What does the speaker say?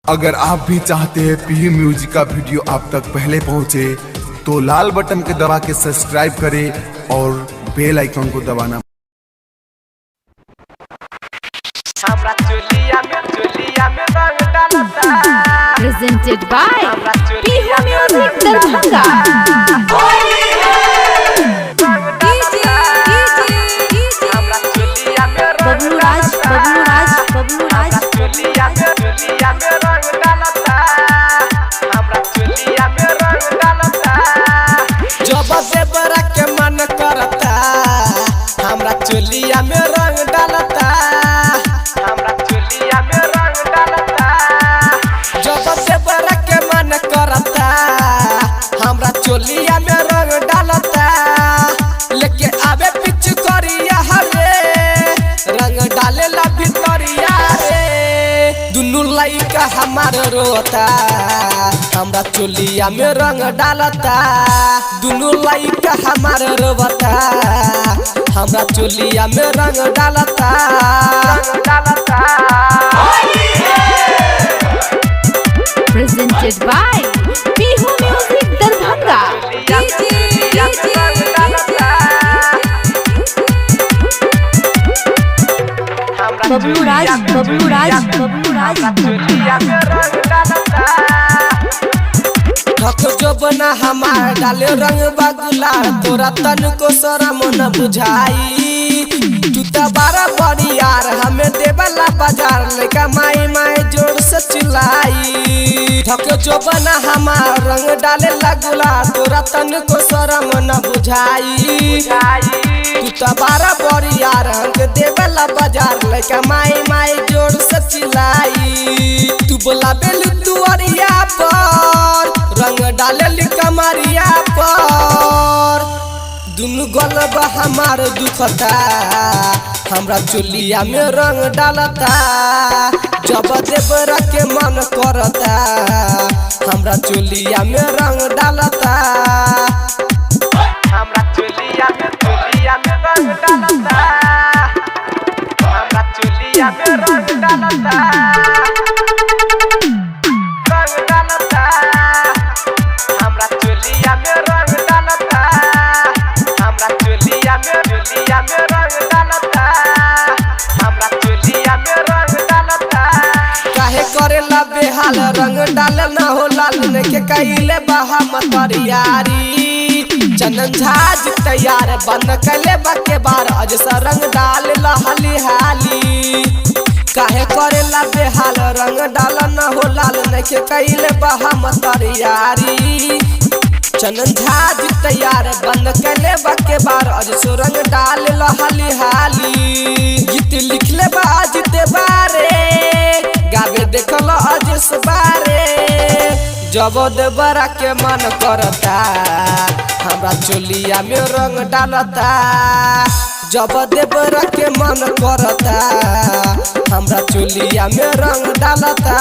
अगर आप भी चाहते हैं पी म्यूजिक का वीडियो आप तक पहले पहुंचे तो लाल बटन के दबा के सब्सक्राइब करें और बेल आइकन को दबाना। Presented by Pihu Music Darbhanga। Bablu राज जब से बड़ा के मन करता हमरा चोलिया में रंग डालता, हमरा चोलिया में रंग डालता। जब से बड़ा के मन करता हमरा चोलिया में रंग डालता, लेके आवे पिच करिया हरे रंग डाले ला भितरिया रे। दुनु लइका हमार रोता हमरा चोलिया में रंग डालता, दुनु लइका हमार रोता हमरा चोलिया में रंग डालता, रंग डालता। Presented by Pihu Music Darbhanga। Bablu राज थक जो बना हमार डाले रंग बगुला तोरा तन को शरम न बुझाई। तू तो बारा बड़ी यार हमें देवला बाजार लेका माई माई जोर से चिल्लाई। थक जो बना हमार रंग डाले लगुला तोरा तन को शरम न बुझाई। तू तो बारा बड़ी यार हमके देवला बाजार लेका माई माई जोर से चिल्लाई। तू बोला बेलू तू अरिया पर रंग डाले कमरिया पर, दुनु गलब हमार दुखता हमरा चोलिया में रंग डालता। जब देवरा के मन करता हमरा चोलिया में रंग डालता, हमरा चोलिया में रंग डालता, हमरा चोलिया में रंग डालता, रंग डालता। हमरा चोलिया में रंग डालता, हमरा चोलिया में रंग डालता, हमरा चोलिया में रंग डालता। काहे करेला बेहाल रंग डाल ना हो लाल ने के कइले बहा मतरियारी। चंदन झाज तैयार बन कले बके बार अज सा रंग डाल लहली हाली। काहे करेला बेहाल रंग डाल ना हो लाल ने के कइले बहा मतरियारी। चंदन झाज तैयार बंद कले बके बार अज सो रंग डाल लहली हाली। गीत लिखले बाज दे बारे गावे देखल अज सबारे। जब देवरा के मन करता हमरा चोलिया में रंग डालता, जब देवरा के मन करता हमरा चोलिया में रंग डालता।